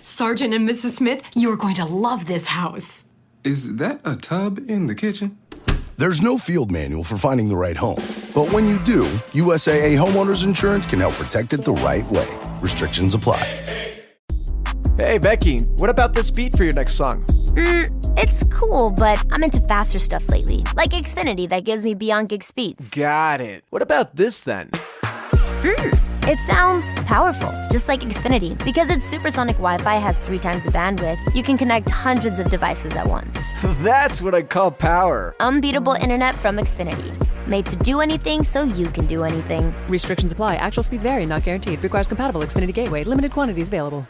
Sergeant and Mrs. Smith, you're going to love this house. Is that a tub in the kitchen? There's no field manual for finding the right home. But when you do, USAA Homeowners Insurance can help protect it the right way. Restrictions apply. Hey, Becky, what about this beat for your next song? It's cool, but I'm into faster stuff lately. Like Xfinity that gives me beyond gig speeds. Got it. What about this then? It sounds powerful, just like Xfinity. Because its supersonic Wi-Fi has 3 times the bandwidth, you can connect hundreds of devices at once. That's what I call power. Unbeatable internet from Xfinity. Made to do anything so you can do anything. Restrictions apply. Actual speeds vary, not guaranteed. Requires compatible Xfinity gateway. Limited quantities available.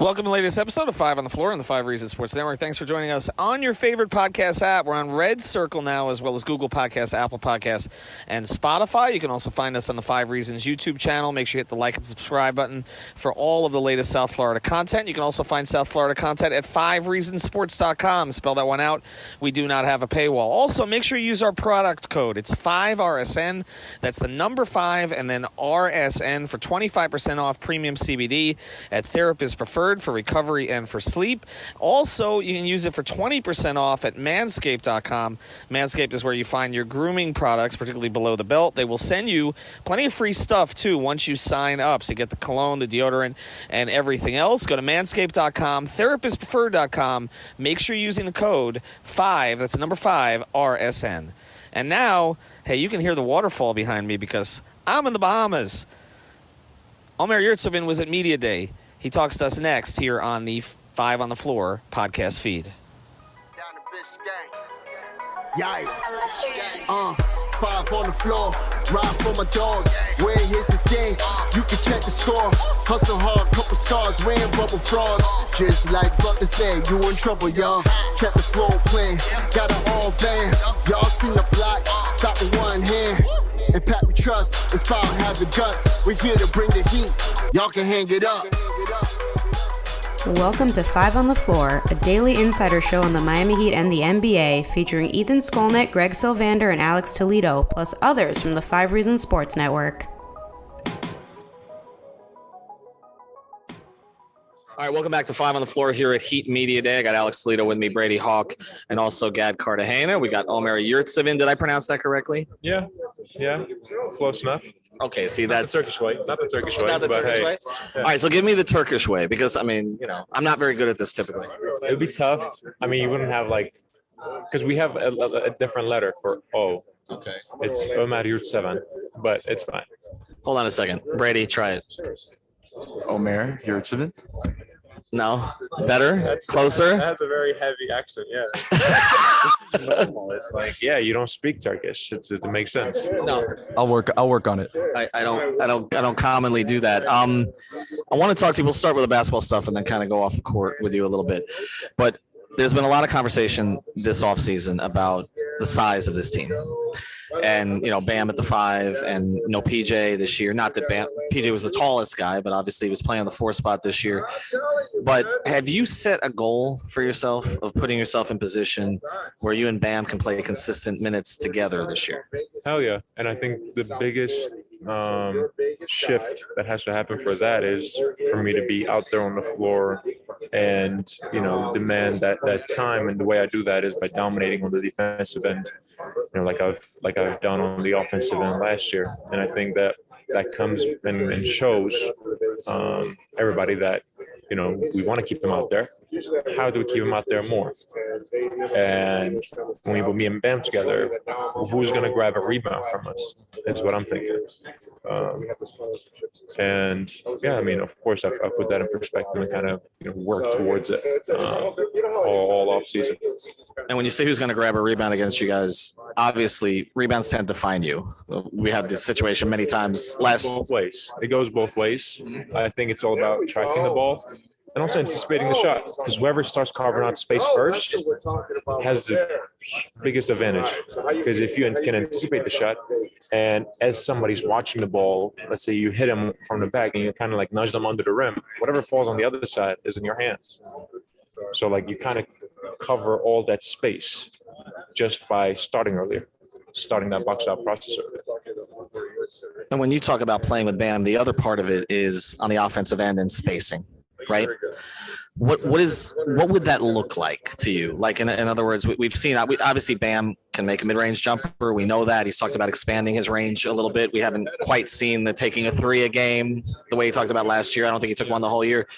Welcome to the latest episode of 5 on the Floor on the 5 Reasons Sports Network. Thanks for joining us on your favorite podcast app. We're on Red Circle now, as well as Google Podcasts, Apple Podcasts, and Spotify. You can also find us on the 5 Reasons YouTube channel. Make sure you hit the like and subscribe button for all of the latest South Florida content. You can also find South Florida content at 5reasonsports.com. Spell that one out. We do not have a paywall. Also, make sure you use our product code. It's 5RSN. That's the number 5 and then RSN for 25% off premium CBD at Therapist Preferred for recovery and for sleep. Also, you can use it for 20% off at manscaped.com. Manscaped is where you find your grooming products, particularly below the belt. They will send you plenty of free stuff, too, once you sign up. So you get the cologne, the deodorant, and everything else. Go to manscaped.com, therapistpreferred.com. Make sure you're using the code 5, that's the number 5, RSN. And now, hey, you can hear the waterfall behind me because I'm in the Bahamas. Omer Yurtseven was at Media Day. He talks to us next here on the 5 on the Floor podcast feed. Yeah. 5 on the floor, ride for my dogs. Where here's the thing, you can check the score. Hustle hard, couple scars, wearing bubble frogs. Just like Butler said, you in trouble, y'all. Kept the floor playing, got it all banned. Y'all seen the block, stop with one hand. And Pat we trust, it's power, have the guts. We're here to bring the heat, y'all can hang it up. Welcome to 5 on the Floor, a daily insider show on the Miami Heat and the NBA, featuring Ethan Skolnick, Greg Sylvander, and Alex Toledo, plus others from the 5 Reasons Sports Network. All right, welcome back to 5 on the Floor here at Heat Media Day. I got Alex Toledo with me, Brady Hawk, and also Gad Cartagena. We got Omer Yurtseven. Did I pronounce that correctly? Yeah, close enough. Okay, see, that's the Turkish way. Not the Turkish way. Not the Turkish way? Yeah. All right, so give me the Turkish way because, I mean, I'm not very good at this typically. It would be tough. I mean, you wouldn't have because we have a different letter for O. Okay. It's Omer Yurtseven, but it's fine. Hold on a second. Brady, try it. Omer Yurtseven. No, better, closer. That has a very heavy accent. Yeah. It's like, you don't speak Turkish. It makes sense. No, I'll work on it. I don't commonly do that. I want to talk to you. We'll start with the basketball stuff and then kind of go off the court with you a little bit. But there's been a lot of conversation this offseason about the size of this team. And, Bam at the 5 and PJ this year. Not that PJ was the tallest guy, but obviously he was playing on the 4 spot this year. But have you set a goal for yourself of putting yourself in position where you and Bam can play consistent minutes together this year? Hell yeah. And I think the biggest shift that has to happen for that is for me to be out there on the floor and demand that time. And the way I do that is by dominating on the defensive end, like I've done on the offensive end last year. And I think that comes and shows everybody that we want to keep him out there. How do we keep him out there more? And when we put me and Bam together, who's going to grab a rebound from us? That's what I'm thinking. And I mean, of course, I've put that in perspective and kind of work towards it all off season. And when you say who's going to grab a rebound against you guys, obviously rebounds tend to find you. We had this situation many times Both ways. It goes both ways. I think it's all about tracking the ball and also anticipating the shot, because whoever starts carving out space first has the biggest advantage. Because if you can anticipate the shot, and as somebody's watching the ball, let's say you hit him from the back and you kind of nudge them under the rim, whatever falls on the other side is in your hands. So you kind of cover all that space just by starting that box out process earlier. And when you talk about playing with Bam, the other part of it is on the offensive end and spacing. right? What would that look like to you? Like in other words, we've seen obviously Bam can make a mid-range jumper. We know that. He's talked about expanding his range a little bit. We haven't quite seen the taking a 3 a game the way he talked about last year. I don't think he took one the whole year.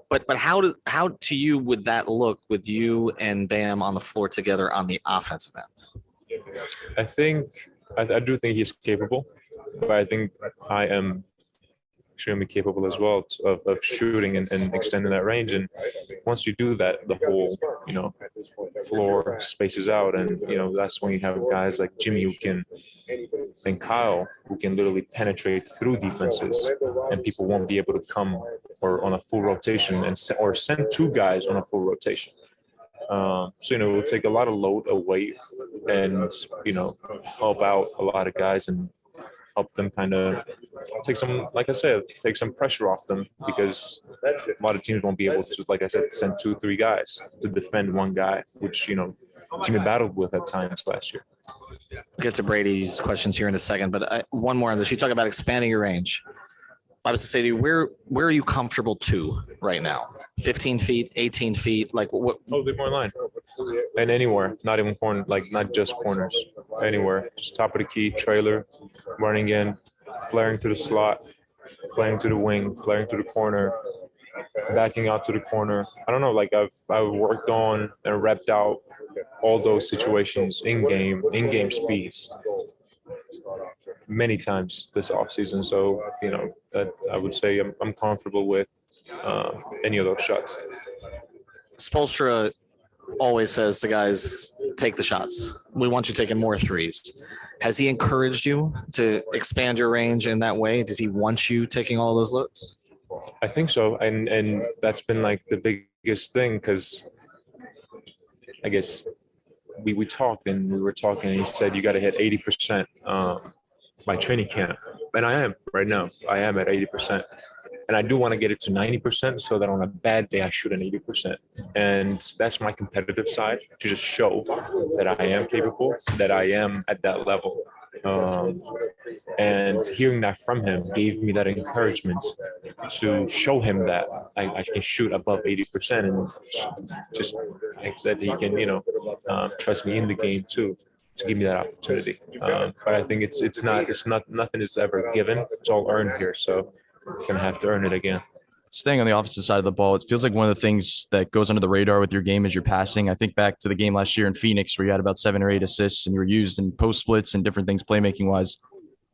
But how to you would that look with you and Bam on the floor together on the offensive end? I do think he's capable, but I think I am extremely capable as well of shooting and extending that range. And once you do that, the whole, floor spaces out. And, that's when you have guys like Jimmy and Kyle who can literally penetrate through defenses, and people won't be able to come or on a full rotation or send 2 guys on a full rotation. So, we'll take a lot of load away and, help out a lot of guys and help them kind of take some pressure off them, because a lot of teams won't be able to, like I said, send 2-3 guys to defend one guy, which, Jimmy battled with at times last year. We'll get to Brady's questions here in a second, but one more on this. You talk about expanding your range. I was to say to you, where are you comfortable to right now? 15 feet, 18 feet, like what? Totally more line. And anywhere, not even corner, like not just corners, anywhere. Just top of the key, trailer, running in, flaring to the slot, flaring to the wing, flaring to the corner, backing out to the corner. I don't know, like I've worked on and repped out all those situations in game speeds many times this offseason. So, I would say I'm comfortable with any of those shots. Spoelstra always says to guys, take the shots. We want you taking more threes. Has he encouraged you to expand your range in that way? Does he want you taking all those looks? I think so. And that's been like the biggest thing, because I guess we talked and we were talking and he said, you got to hit 80% by training camp. And I am right now. I am at 80%. And I do want to get it to 90% so that on a bad day, I shoot an 80%. And that's my competitive side, to just show that I am capable, that I am at that level. And hearing that from him gave me that encouragement to show him that I can shoot above 80%, and just that he can, trust me in the game too, to give me that opportunity. But I think it's not nothing is ever given. It's all earned here. So I'm gonna have to earn it again. Staying on the offensive side of the ball, it feels like one of the things that goes under the radar with your game is your passing. I think back to the game last year in Phoenix where you had about 7 or 8 assists and you were used in post splits and different things playmaking wise.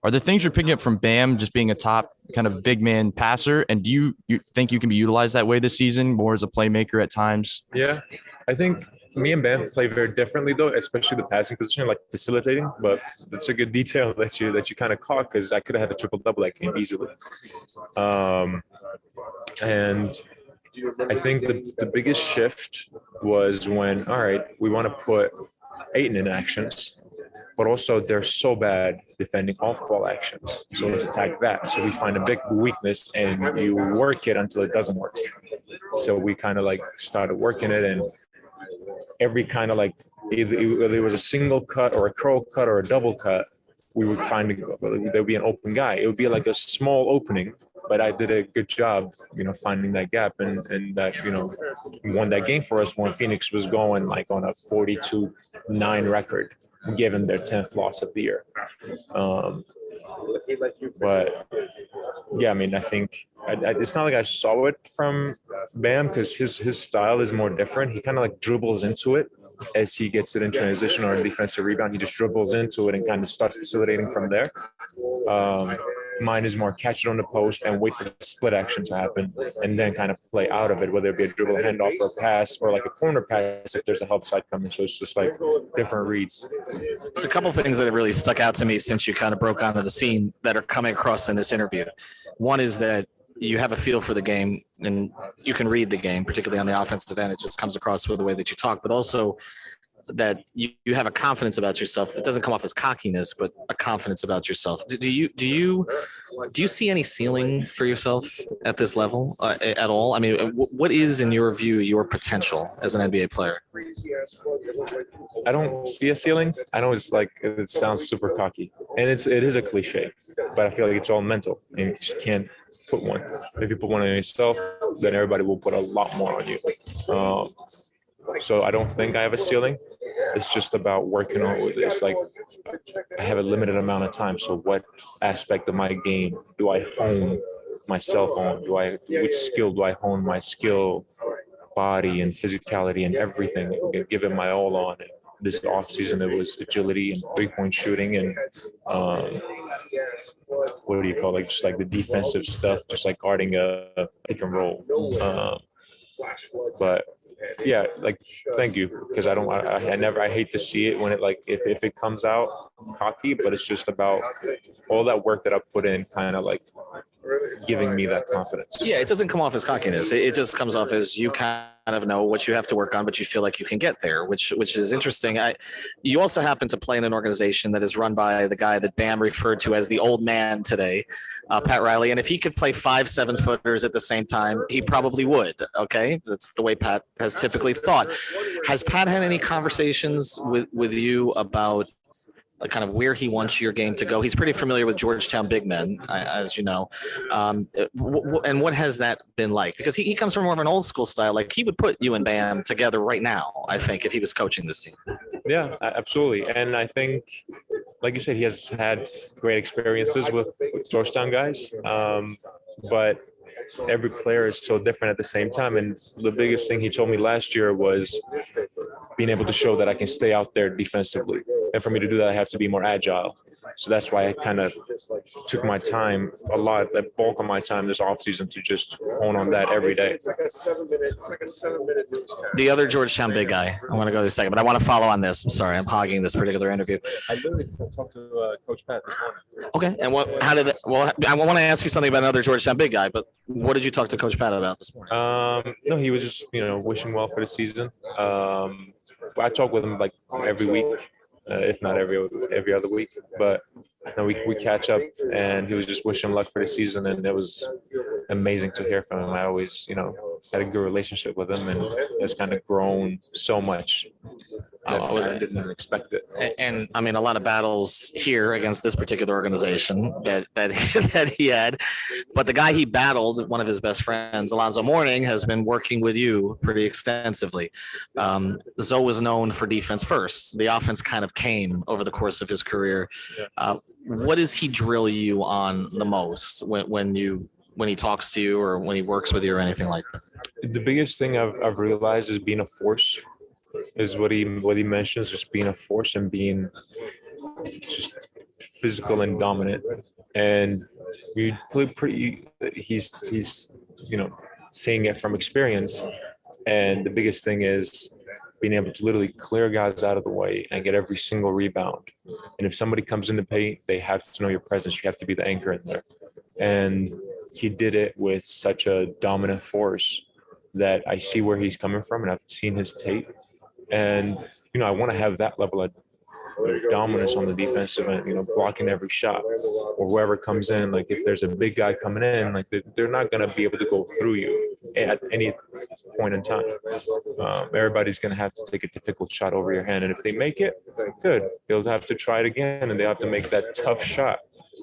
Are there things you're picking up from Bam just being a top kind of big man passer? And do you think you can be utilized that way this season, more as a playmaker at times? Yeah, I think me and Bam play very differently though, especially the passing position, like facilitating. But that's a good detail that you kind of caught, because I could have had a triple-double that game easily. And I think the biggest shift was when, all right, we want to put Ayton in actions, but also they're so bad defending off-ball actions. So let's attack that. So we find a big weakness and you work it until it doesn't work. So we kind of like started working it, and every kind of like either it was a single cut or a curl cut or a double cut, we would find there would be an open guy. It would be like a small opening, but I did a good job, finding that gap, and that, won that game for us when Phoenix was going like on a 42-9 record, given their 10th loss of the year. But yeah, I mean, I think it's not like I saw it from Bam, because his style is more different. He kind of like dribbles into it as he gets it in transition or a defensive rebound. He just dribbles into it and kind of starts facilitating from there. Mine is more catch it on the post and wait for the split action to happen and then kind of play out of it, whether it be a dribble handoff or a pass or like a corner pass if there's a help side coming. So it's just like different reads. There's a couple of things that have really stuck out to me since you kind of broke onto the scene that are coming across in this interview. One is that you have a feel for the game and you can read the game, particularly on the offensive end. It just comes across with the way that you talk, but also that you have a confidence about yourself. It doesn't come off as cockiness, but a confidence about yourself. Do you see any ceiling for yourself at this level at all? I mean, what is, in your view, your potential as an NBA player? I don't see a ceiling. I know it's like, it sounds super cocky, and it is a cliche, but I feel like it's all mental, and you just can't put one. If you put one on yourself, then everybody will put a lot more on you. So I don't think I have a ceiling. It's just about working on it. It's like I have a limited amount of time. So what aspect of my game do I hone myself on? Which skill do I hone my skill, body, and physicality, and everything? Give it my all on it. This offseason, it was agility and three-point shooting and what do you call it? Just like the defensive stuff, just like guarding a pick and roll. But yeah, like, thank you, because I hate to see it when it, like, if it comes out cocky, but it's just about all that work that I put in, kind of like giving me that confidence. Yeah, it doesn't come off as cockiness. It just comes off as you kind of know what you have to work on, but you feel like you can get there, which is interesting. You also happen to play in an organization that is run by the guy that Bam referred to as the old man today, Pat Riley. And if he could play 5 7-footers at the same time, he probably would. Okay, that's the way Pat has typically thought. Has Pat had any conversations with you about kind of where he wants your game to go? He's pretty familiar with Georgetown big men, as you know. And what has that been like? Because he comes from more of an old school style. Like, he would put you and Bam together right now, I think, if he was coaching this team. Yeah, absolutely. And I think, like you said, he has had great experiences with Georgetown guys. But every player is so different at the same time. And the biggest thing he told me last year was being able to show that I can stay out there defensively. And for me to do that, I have to be more agile. So that's why I kind of took my time the bulk of my time this offseason to just hone on that every day. It's like a 7-minute news. The other Georgetown big guy, I want to go to a second, but I want to follow on this. I'm sorry, I'm hogging this particular interview. I literally talked to Coach Pat this morning. Okay, and I want to ask you something about another Georgetown big guy, but what did you talk to Coach Pat about this morning? No, he was just, wishing well for the season. I talk with him like every week. If not every other week, but we catch up, and he was just wishing luck for the season, and it was amazing to hear from him. I always, had a good relationship with him, and it's kind of grown so much. I didn't expect it. And I mean, a lot of battles here against this particular organization that he had, but the guy he battled, one of his best friends, Alonzo Mourning, has been working with you pretty extensively. Zoe was known for defense first. The offense kind of came over the course of his career. What does he drill you on the most when he talks to you or when he works with you or anything like that? The biggest thing I've realized is being a force. Is what he mentions, just being a force and being just physical and dominant. And we play he's seeing it from experience. And the biggest thing is being able to literally clear guys out of the way and get every single rebound. And if somebody comes in to paint, they have to know your presence. You have to be the anchor in there. And he did it with such a dominant force that I see where he's coming from, and I've seen his tape. And, I want to have that level of dominance on the defensive end, blocking every shot, or whoever comes in. Like, if there's a big guy coming in, like, they're not going to be able to go through you at any point in time. Everybody's going to have to take a difficult shot over your hand. And if they make it, good. They'll have to try it again, and they have to make that tough shot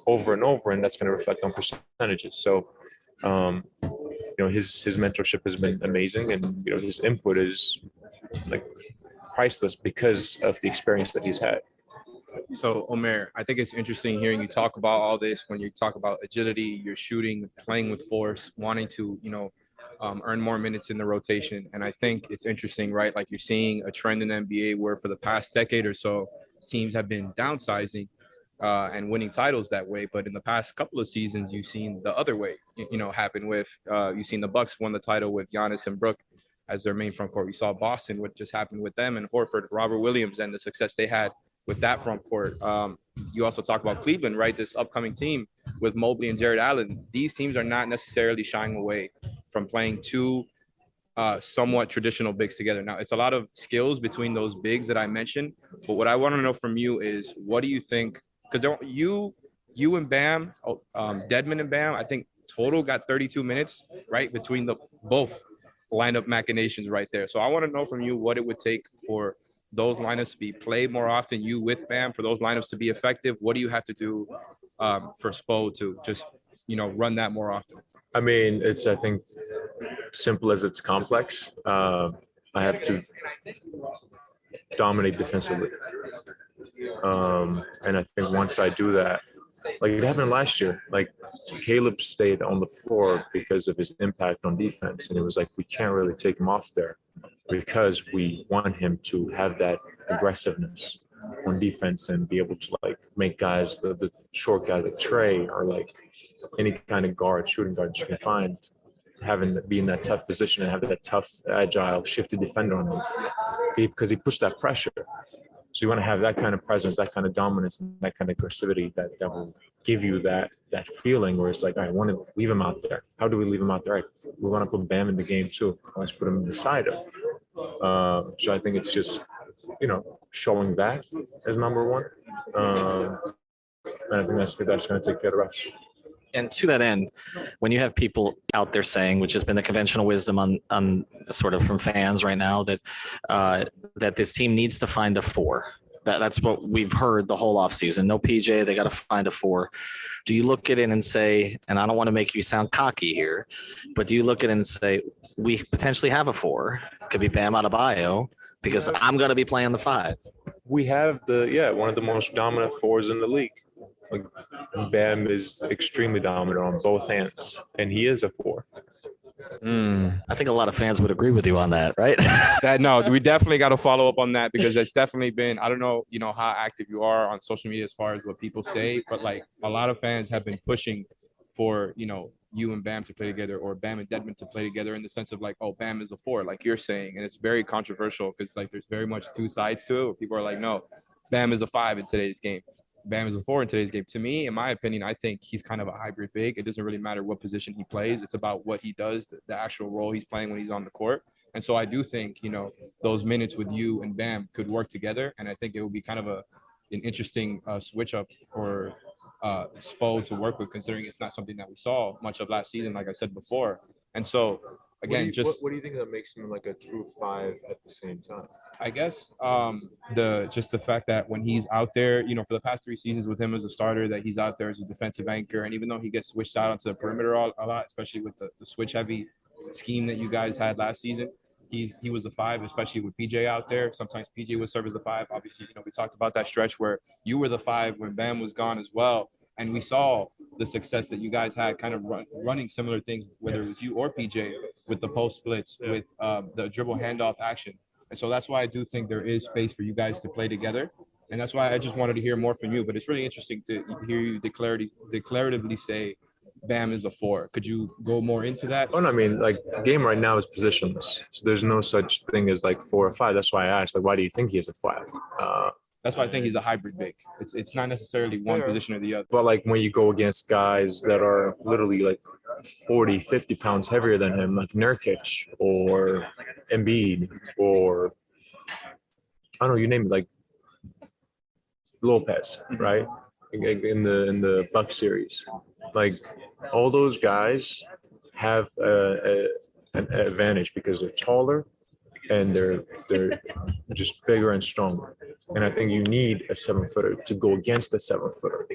over and over, and that's going to reflect on percentages. So, his mentorship has been amazing, and, his input is like priceless because of the experience that he's had. So, Omer, I think it's interesting hearing you talk about all this when you talk about agility, your shooting, playing with force, wanting to, earn more minutes in the rotation. And I think it's interesting, right? Like, you're seeing a trend in the NBA where for the past decade or so, teams have been downsizing and winning titles that way. But in the past couple of seasons, you've seen the other way, happen with, you've seen the Bucks won the title with Giannis and Brook as their main front court. We saw Boston, what just happened with them, and Horford, Robert Williams, and the success they had with that front court. You also talk about Cleveland, right? This upcoming team with Mobley and Jared Allen. These teams are not necessarily shying away from playing two somewhat traditional bigs together. Now, it's a lot of skills between those bigs that I mentioned, but what I want to know from you is, what do you think? Because you and Bam, Dedmon and Bam, I think total got 32 minutes, right, between the both lineup machinations right there. So I want to know from you what it would take for those lineups to be played more often, you with Bam, for those lineups to be effective. What do you have to do for Spo to just, run that more often? I mean, it's, I think, simple as it's complex. I have to dominate defensively. And I think once I do that, like it happened last year, like Caleb stayed on the floor because of his impact on defense. And it was like, we can't really take him off there because we want him to have that aggressiveness on defense and be able to like make guys, the short guy, like Trey, or like any kind of guard, shooting guard you can find, be in that tough position and have that tough, agile, shifty defender on him because he pushed that pressure. So you want to have that kind of presence, that kind of dominance, and that kind of aggressivity that will give you that feeling where it's like, I want to leave him out there. How do we leave him out there? Right. We want to put Bam in the game too. Let's put him beside him. So I think it's just, showing that as number one. And I think that's going to take care of the rest. And to that end, when you have people out there saying, which has been the conventional wisdom on sort of from fans right now, that that this team needs to find a 4. That's what we've heard the whole offseason. No PJ, they got to find a 4. Do you look at it and say, and I don't want to make you sound cocky here, but do you look at it and say, we potentially have a 4? It could be Bam Adebayo, because I'm going to be playing the 5. We have one of the most dominant 4s in the league. Like Bam is extremely dominant on both hands, and he is a 4. I think a lot of fans would agree with you on that, right? No, we definitely got to follow up on that, because that's definitely been, I don't know, how active you are on social media as far as what people say, but like a lot of fans have been pushing for, you and Bam to play together, or Bam and Dedmon to play together, in the sense of like, oh, Bam is a 4, like you're saying. And it's very controversial because like there's very much two sides to it, where people are like, no, Bam is a 5 in today's game. Bam is a 4 in today's game. To me, in my opinion, I think he's kind of a hybrid big. It doesn't really matter what position he plays. It's about what he does, the actual role he's playing when he's on the court. And so I do think, those minutes with you and Bam could work together. And I think it would be kind of an interesting switch up for Spo to work with, considering it's not something that we saw much of last season, like I said before. And so, again, what do you think that makes him like a true 5 at the same time? I guess the fact that when he's out there, for the past 3 seasons with him as a starter, that he's out there as a defensive anchor, and even though he gets switched out onto the perimeter a lot, especially with the switch heavy scheme that you guys had last season, he was the 5, especially with PJ out there. Sometimes PJ would serve as the 5. Obviously, we talked about that stretch where you were the 5 when Bam was gone as well. And we saw the success that you guys had kind of running similar things, whether it was you or PJ, with the post splits, with the dribble handoff action. And so that's why I do think there is space for you guys to play together. And that's why I just wanted to hear more from you. But it's really interesting to hear you declaratively say Bam is a 4. Could you go more into that? Oh, no, I mean, like the game right now is positionless. So there's no such thing as like 4 or 5. That's why I asked, like, why do you think he is a 5? That's why I think he's a hybrid big. It's not necessarily one position or the other. But like when you go against guys that are literally like 40, 50 pounds heavier than him, like Nurkic or Embiid, or I don't know, you name it, like Lopez, right? In the Bucks series, like all those guys have an advantage because they're taller and they're just bigger and stronger. And I think you need a 7-footer to go against a 7-footer.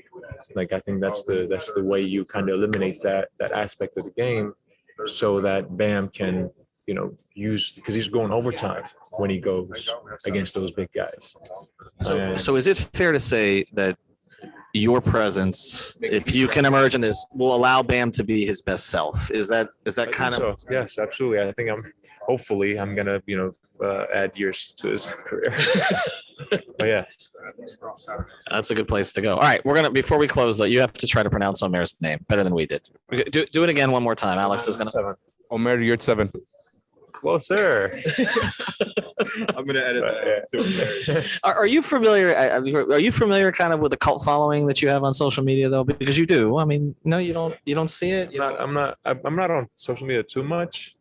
Like I think that's the way you kind of eliminate that aspect of the game, so that Bam can use, because he's going overtime when he goes against those big guys. So is it fair to say that your presence, if you can emerge in this, will allow Bam to be his best self? Is that kind of? So. Yes, absolutely. I think hopefully I'm going to, add years to his career. But yeah. That's a good place to go. All right. Before we close though, you have to try to pronounce Omer's name better than we did. Do it again one more time. Alex is going to. Omer Yurtseven. Closer. I'm gonna edit that. Are you familiar? Are you familiar kind of with the cult following that you have on social media though? Because you do. I mean, no, you don't. You don't see it. I'm not on social media too much.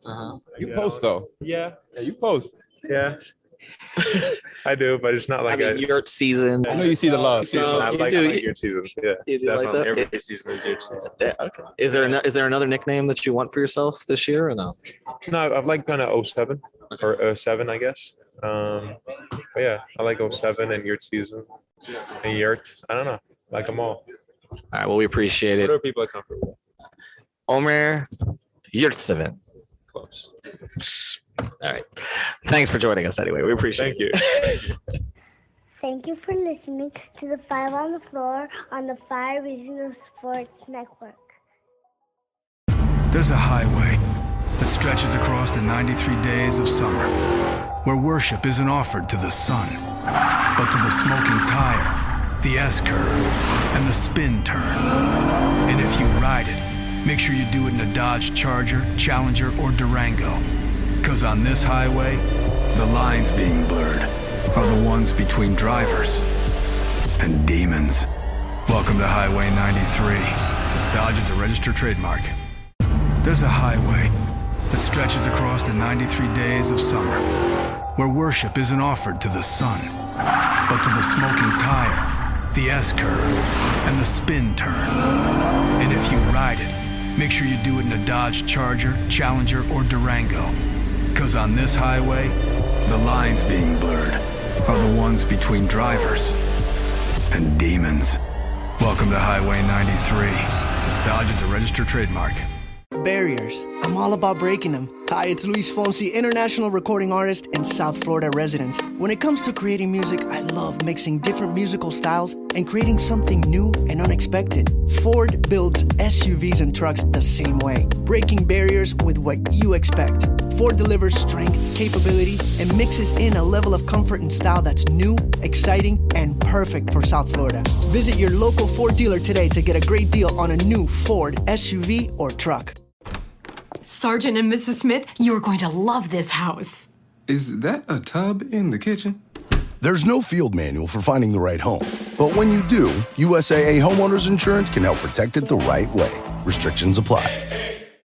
You post though. Yeah, you post. Yeah. I do, but it's not like Yurtseven. I know you see the love. I like Yurtseven. Yeah, you do like that? Every season is Yurtseven. Yeah. Okay. Is there another nickname that you want for yourself this year or no? No, I've like kind of 07 or 07, I guess. But yeah, I like 07 and Yurtseven and Yurt. I don't know, like them all. All right. Well, we appreciate it. Whatever people are comfortable with. Omer Yurtseven. Close. All right. Thanks for joining us anyway. We appreciate it. Thank you. Thank you for listening to the Five on the Floor on the Five Reasons Sports Network. There's a highway that stretches across the 93 days of summer, where worship isn't offered to the sun, but to the smoking tire, the S-curve, and the spin turn. And if you ride it, make sure you do it in a Dodge Charger, Challenger, or Durango. 'Cause on this highway, the lines being blurred are the ones between drivers and demons. Welcome to Highway 93. Dodge is a registered trademark. There's a highway that stretches across the 93 days of summer, where worship isn't offered to the sun, but to the smoking tire, the S-curve, and the spin turn. And if you ride it, make sure you do it in a Dodge Charger, Challenger, or Durango. 'Cause on this highway, the lines being blurred are the ones between drivers and demons. Welcome to Highway 93. Dodge is a registered trademark. Barriers. I'm all about breaking them. Hi, it's Luis Fonsi, international recording artist and South Florida resident. When it comes to creating music, I love mixing different musical styles and creating something new and unexpected. Ford builds SUVs and trucks the same way, breaking barriers with what you expect. Ford delivers strength, capability, and mixes in a level of comfort and style that's new, exciting, and perfect for South Florida. Visit your local Ford dealer today to get a great deal on a new Ford SUV or truck. Sergeant and Mrs. Smith, you're going to love this house. Is that a tub in the kitchen? There's no field manual for finding the right home. But when you do, USAA Homeowners Insurance can help protect it the right way. Restrictions apply.